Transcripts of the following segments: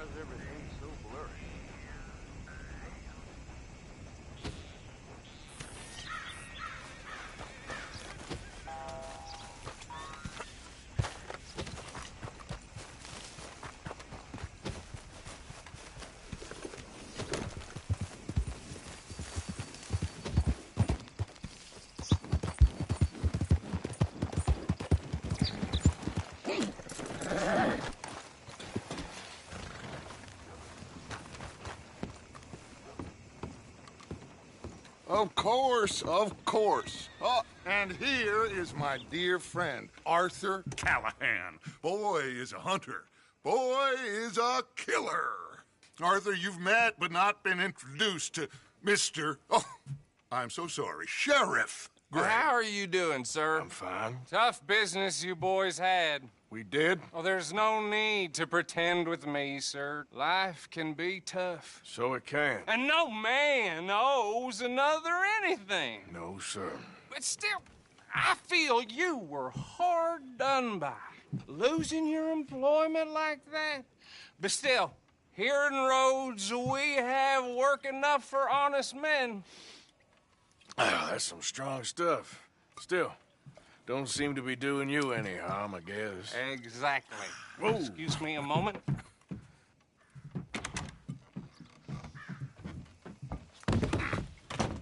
is everything so blurry? Of course, of course. Oh, and here is my dear friend, Arthur Callahan. Boy is a hunter. Boy is a killer. Arthur, you've met but not been introduced to Mr. Oh, I'm so sorry, Sheriff Gray. How are you doing, sir? I'm fine. Tough business you boys had. We did? Oh, there's no need to pretend with me, sir. Life can be tough. So it can. And no man owes another anything. No, sir. But still, I feel you were hard done by. Losing your employment like that. But still, here in Rhodes, we have work enough for honest men. Ah, that's some strong stuff. Still, don't seem to be doing you any harm, I guess. Exactly. Whoa. Excuse me a moment.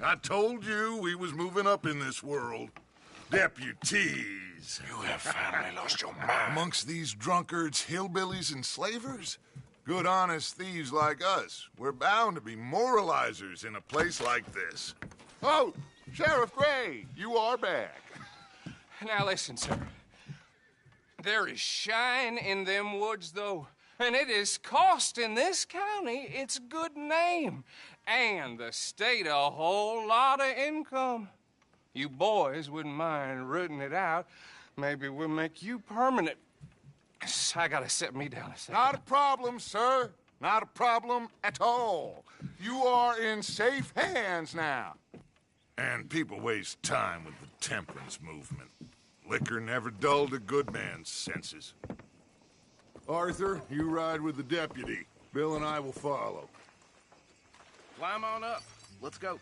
I told you we was moving up in this world. Deputies. You have finally lost your mind. Amongst these drunkards, hillbillies, and slavers? Good honest thieves like us. We're bound to be moralizers in a place like this. Oh, Sheriff Gray, you are back. Now listen, sir. There is shine in them woods, though, and it is costing this county its good name and the state a whole lot of income. You boys wouldn't mind rooting it out. Maybe we'll make you permanent. I gotta set me down a second. Not a problem, sir. Not a problem at all. You are in safe hands now. And people waste time with the temperance movement. Liquor never dulled a good man's senses. Arthur, you ride with the deputy. Bill and I will follow. Climb on up. Let's go.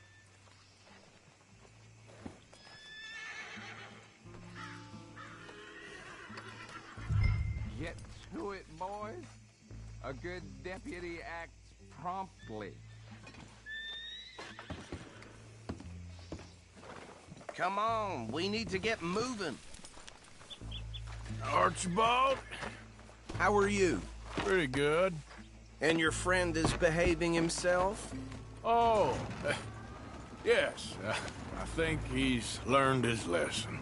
Get to it, boys. A good deputy acts promptly. Come on, we need to get moving. Archibald? How are you? Pretty good. And your friend is behaving himself? Oh, yes. I think he's learned his lesson.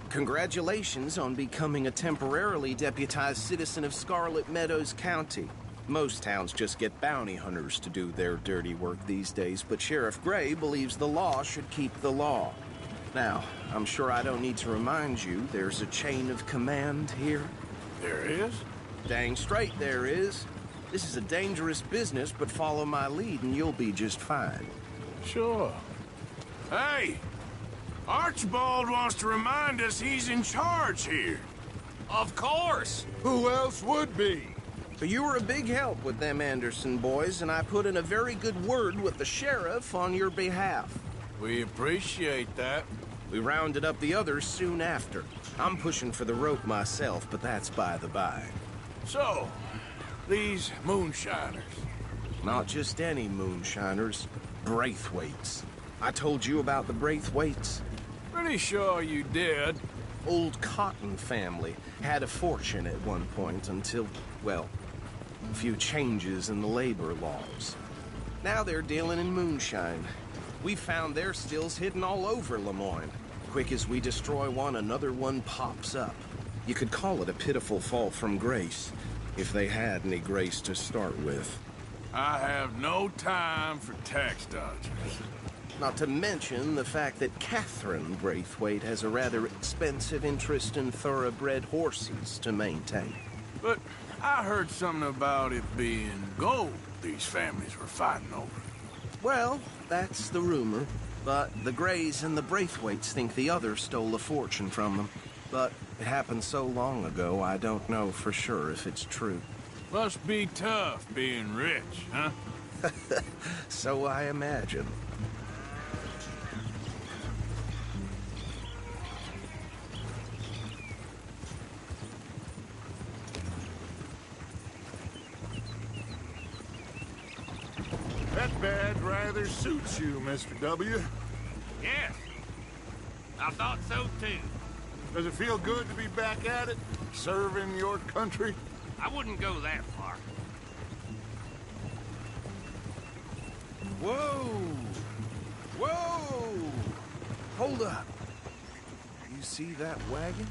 Congratulations on becoming a temporarily deputized citizen of Scarlet Meadows County. Most towns just get bounty hunters to do their dirty work these days, but Sheriff Gray believes the law should keep the law. Now, I'm sure I don't need to remind you there's a chain of command here. There is? Dang straight there is. This is a dangerous business, but follow my lead and you'll be just fine. Sure. Hey! Archibald wants to remind us he's in charge here. Of course. Who else would be? So you were a big help with them Anderson boys, and I put in a very good word with the sheriff on your behalf. We appreciate that. We rounded up the others soon after. I'm pushing for the rope myself, but that's by the by. So, these moonshiners. Not just any moonshiners, Braithwaites. I told you about the Braithwaites. Pretty sure you did. Old Cotton family had a fortune at one point until, well, a few changes in the labor laws. Now they're dealing in moonshine. We found their stills hidden all over Lemoyne. Quick as we destroy one, another one pops up. You could call it a pitiful fall from grace, if they had any grace to start with. I have no time for tax dodgers. Not to mention the fact that Catherine Braithwaite has a rather expensive interest in thoroughbred horses to maintain. But I heard something about it being gold these families were fighting over. Well, that's the rumor. But the Grays and the Braithwaites think the others stole a fortune from them. But it happened so long ago, I don't know for sure if it's true. Must be tough being rich, huh? So I imagine. That badge rather suits you, Mr. W. Yes. I thought so too. Does it feel good to be back at it, serving your country? I wouldn't go that far. Whoa! Whoa! Hold up. You see that wagon?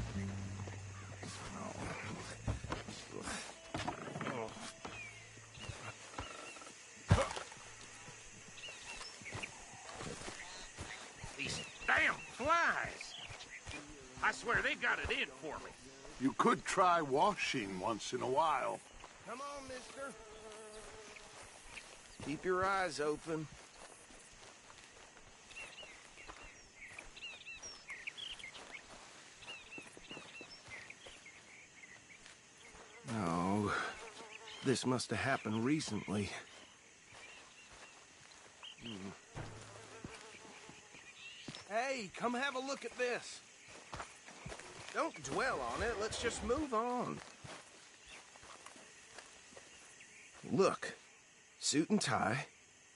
These damn flies. I swear they got it in for me. You could try washing once in a while. Come on, mister. Keep your eyes open. Oh, this must have happened recently. Hey, come have a look at this. Don't dwell on it. Let's just move on. Look. Suit and tie.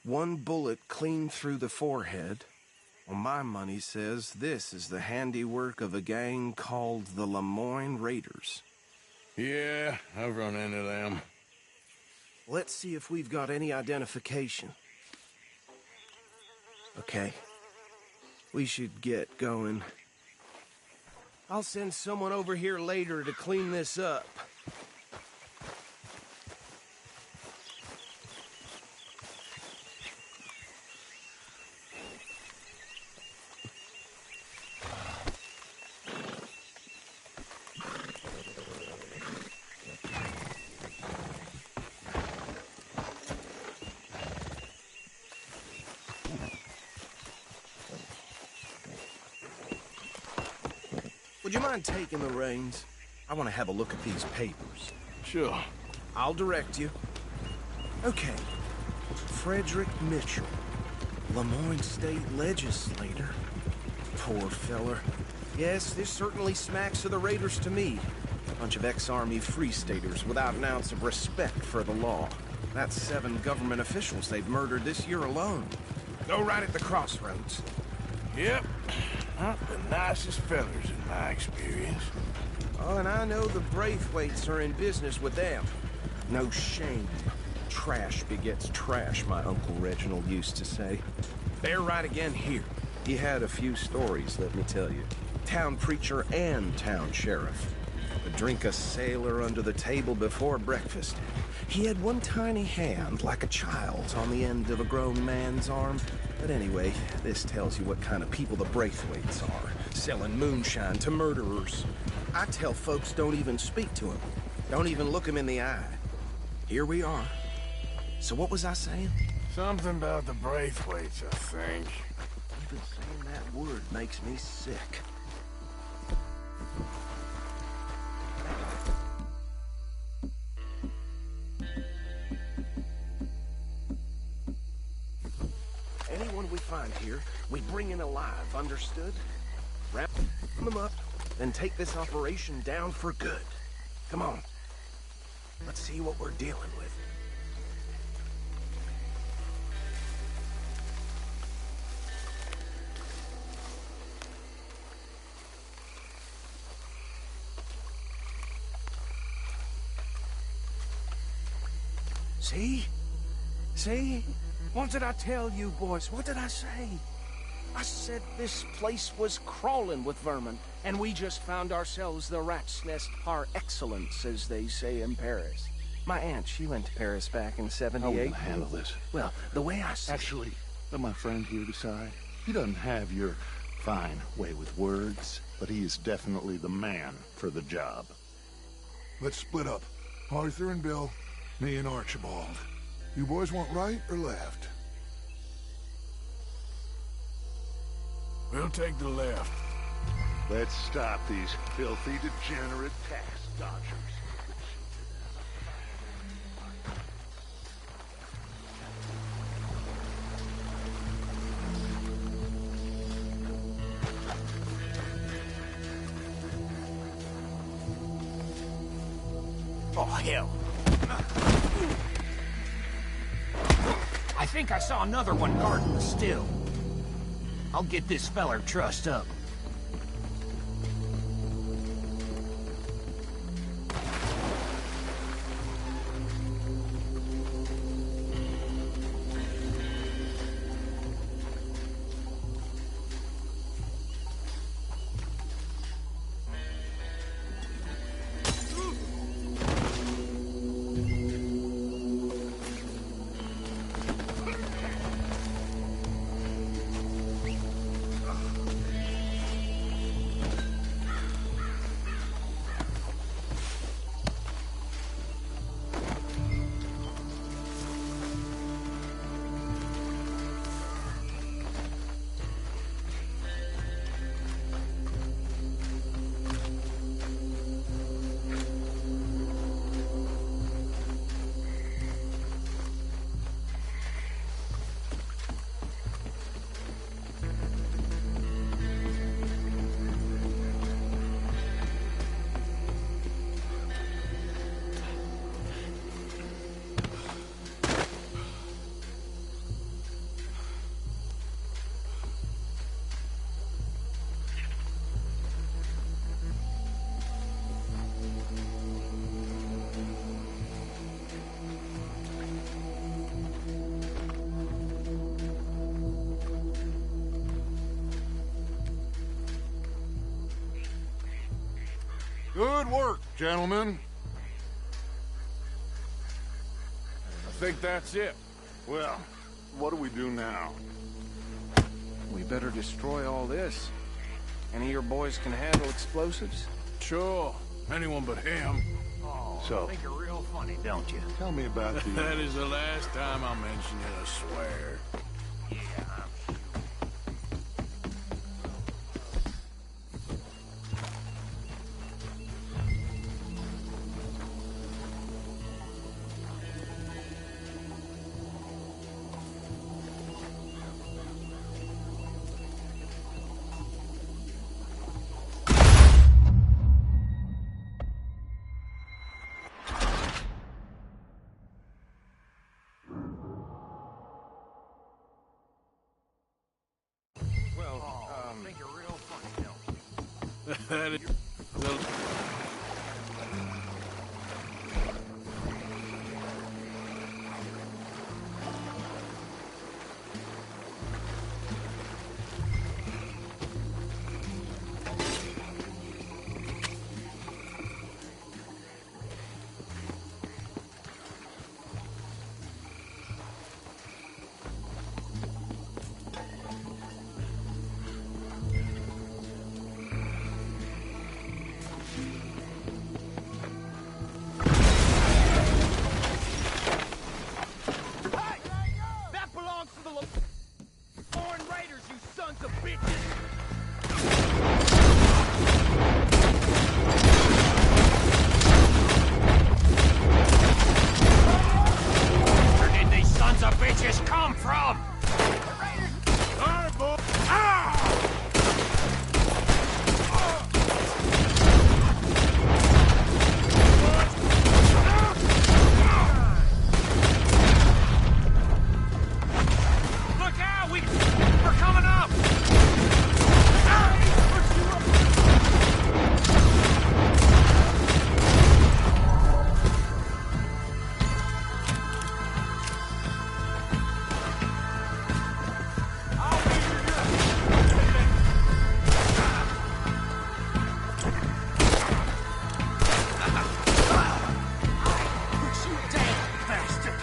One bullet clean through the forehead. Well, my money says this is the handiwork of a gang called the Lemoyne Raiders. Yeah, I've run into them. Let's see if we've got any identification. Okay. We should get going. I'll send someone over here later to clean this up. Would you mind taking the reins? I want to have a look at these papers. Sure. I'll direct you. Okay. Frederick Mitchell, Lemoyne State Legislator. Poor feller. Yes, this certainly smacks of the Raiders to me. A bunch of ex-Army Free Staters without an ounce of respect for the law. That's 7 government officials they've murdered this year alone. Go right at the crossroads. Yep. Not the nicest fellers in my experience. Oh, and I know the Braithwaites are in business with them. No shame. Trash begets trash, my Uncle Reginald used to say. They're right again here. He had a few stories, let me tell you. Town preacher and town sheriff. Would drink a sailor under the table before breakfast. He had one tiny hand, like a child's, on the end of a grown man's arm. But anyway, this tells you what kind of people the Braithwaites are. Selling moonshine to murderers. I tell folks don't even speak to him. Don't even look him in the eye. Here we are. So what was I saying? Something about the Braithwaites, I think. Even saying that word makes me sick. Anyone we find here, we bring in alive, understood? Wrap them up, then take this operation down for good. Come on. Let's see what we're dealing with. See? See? What did I tell you, boys? What did I say? I said this place was crawling with vermin, and we just found ourselves the rat's nest par excellence, as they say in Paris. My aunt, she went to Paris back in '78. How will I handle this? Well, the way I see Actually, let my friend here decide. He doesn't have your fine way with words, but he is definitely the man for the job. Let's split up. Arthur and Bill, me and Archibald. You boys want right or left? We'll take the left. Let's stop these filthy, degenerate tax dodgers. hell. I think I saw another one guarding the still. I'll get this feller trussed up. Good work, gentlemen. I think that's it. Well, what do we do now? We better destroy all this. Any of your boys can handle explosives? Sure. Anyone but him. Oh, So- I think you're real funny, don't you? Tell me about the... That is the last time I'll mention it, I swear. Yeah, I'm sure. I think you're real funny, don't you? That is the... That belongs to the foreign raiders, you sons of bitches! Where did these sons of bitches come from? Look out! We're coming up! You damn bastard!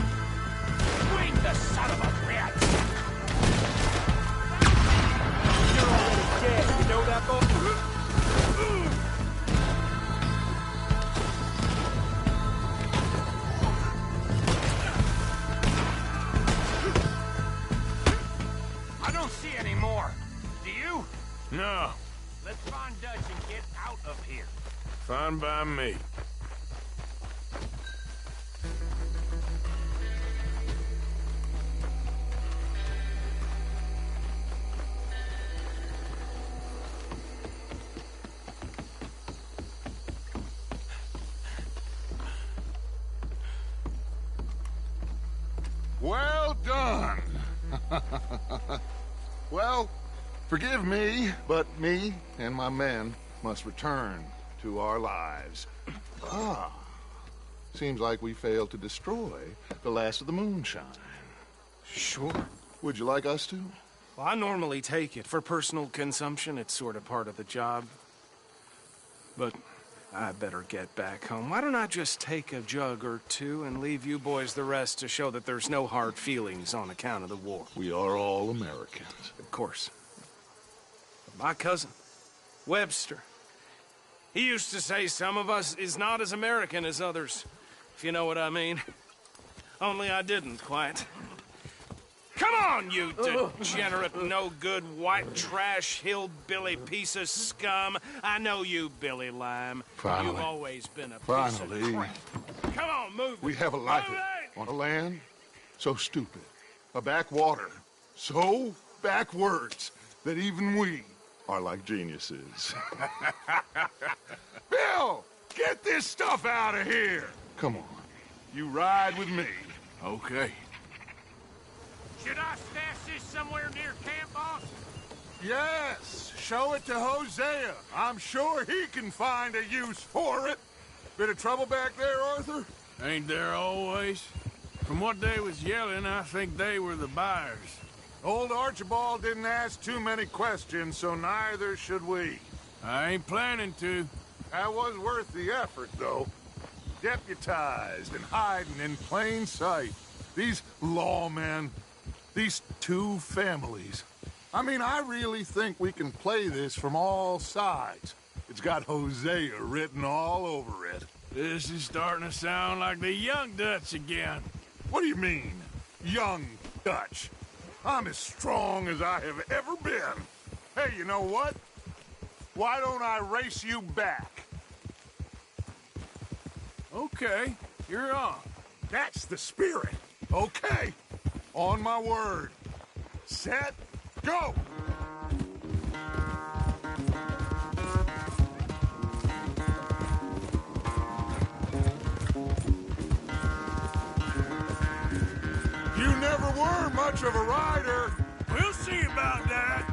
Swing the son of a bitch! You're already dead, you know that, boy? I don't see any more. Do you? No. Let's find Dutch and get out of here. Fine by me. Well done. Well, forgive me, but me and my men must return to our lives. Ah, seems like we failed to destroy the last of the moonshine. Sure. Would you like us to? Well, I normally take it. For personal consumption, it's sort of part of the job. But I better get back home. Why don't I just take a jug or two and leave you boys the rest to show that there's no hard feelings on account of the war? We are all Americans. Of course. My cousin, Webster, he used to say some of us is not as American as others, if you know what I mean. Only I didn't quite. Come on, you degenerate, no-good, white trash, hillbilly piece of scum. I know you, Billy Lime. Finally. You've always been a piece Finally. of crap. Come on, move We it. have a life Move it. on a land so stupid, a backwater so backwards that even we are like geniuses. Bill, get this stuff out of here. Come on, you ride with me. Okay. Should I stash this somewhere near camp, boss? Yes, show it to Hosea. I'm sure he can find a use for it. Bit of trouble back there, Arthur? Ain't there always? From what they was yelling, I think they were the buyers. Old Archibald didn't ask too many questions, so neither should we. I ain't planning to. That was worth the effort, though. Deputized and hiding in plain sight. These lawmen, these two families. I mean, I really think we can play this from all sides. It's got Hosea written all over it. This is starting to sound like the Young Dutch again. What do you mean, young Dutch? I'm as strong as I have ever been. Hey, you know what? Why don't I race you back? Okay, you're on. That's the spirit. Okay, on my word. Set, go! You never were much of a rider. We'll see about that.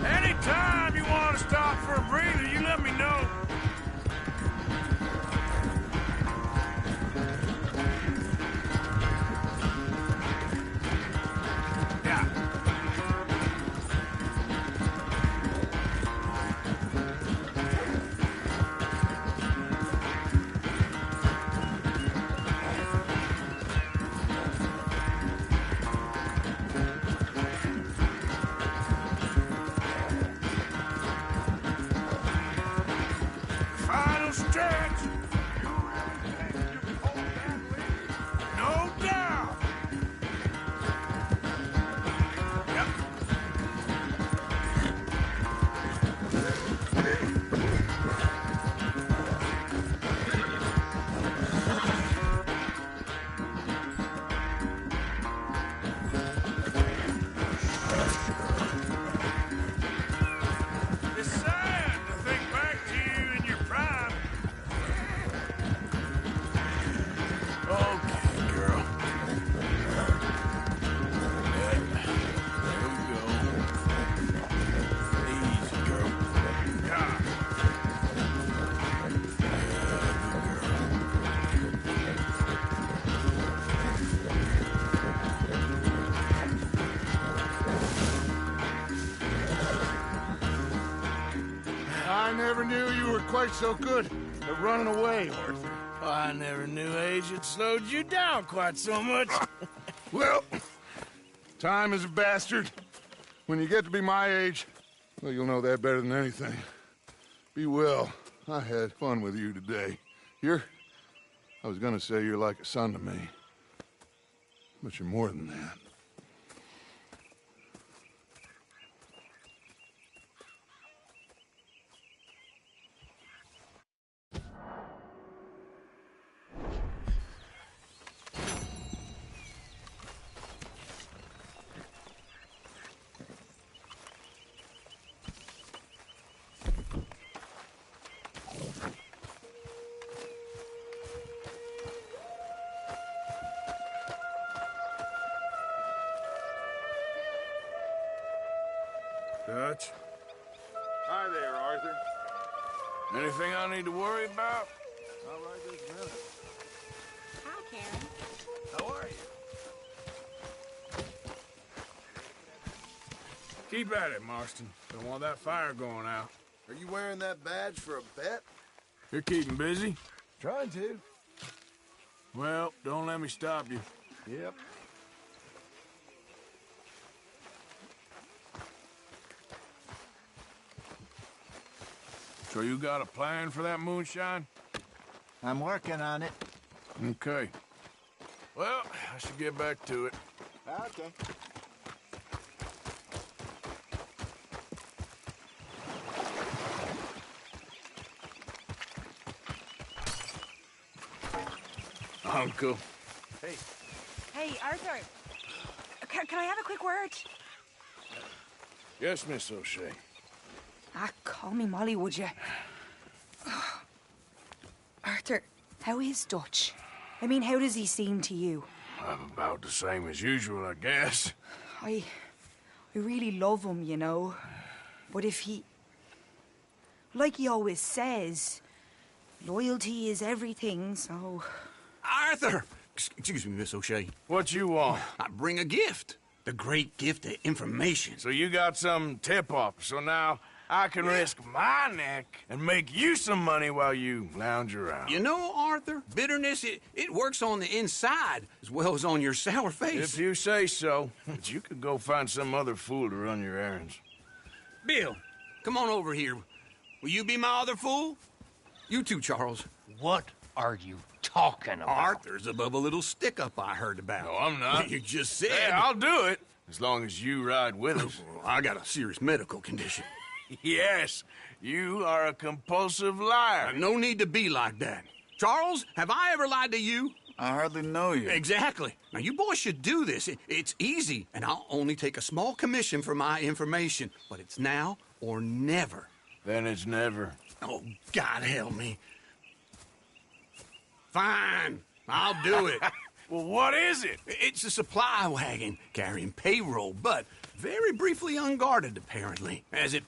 Anytime you want to stop for a breather, you let me know. Yeah. Final stretch. You really think you can hold that lead? No doubt. Yep. It's sad to think back to you in your prime. Okay, girl. There we go. Easy, girl. Yeah. I never knew you were quite so good at running away, Arthur. I never knew age had slowed you down quite so much. Well, time is a bastard. When you get to be my age, well, you'll know that better than anything. Be well. I had fun with you today. I was gonna say you're like a son to me. But you're more than that. Anything I need to worry about? All right, this minute. Hi, Karen. How are you? Keep at it, Marston. Don't want that fire going out. Are you wearing that badge for a bet? You're keeping busy? Trying to. Well, don't let me stop you. Yep. So you got a plan for that moonshine? I'm working on it. Okay. Well, I should get back to it. Okay. Uncle. Hey, Arthur. Can I have a quick word? Yes, Miss O'Shea. Ah, call me Molly, would you? Arthur, how is Dutch? I mean, how does he seem to you? I'm about the same as usual, I guess. I really love him, you know. But if he... Like he always says, loyalty is everything, so... Arthur! Excuse me, Miss O'Shea. What you want? I bring a gift. The great gift of information. So you got some tip-off, so now I can risk my neck and make you some money while you lounge around. You know, Arthur, bitterness, it works on the inside as well as on your sour face. If you say so. But you could go find some other fool to run your errands. Bill, come on over here. Will you be my other fool? You too, Charles. What are you talking about? Arthur's above a little stick-up I heard about. No, I'm not. You just said... Yeah, I'll do it. As long as you ride with us. I got a serious medical condition. Yes, you are a compulsive liar. No need to be like that. Charles, have I ever lied to you? I hardly know you. Exactly. Now, you boys should do this. It's easy, and I'll only take a small commission for my information. But it's now or never. Then it's never. Oh, God help me. Fine. I'll do it. Well, what is it? It's a supply wagon carrying payroll, but very briefly unguarded, apparently, as it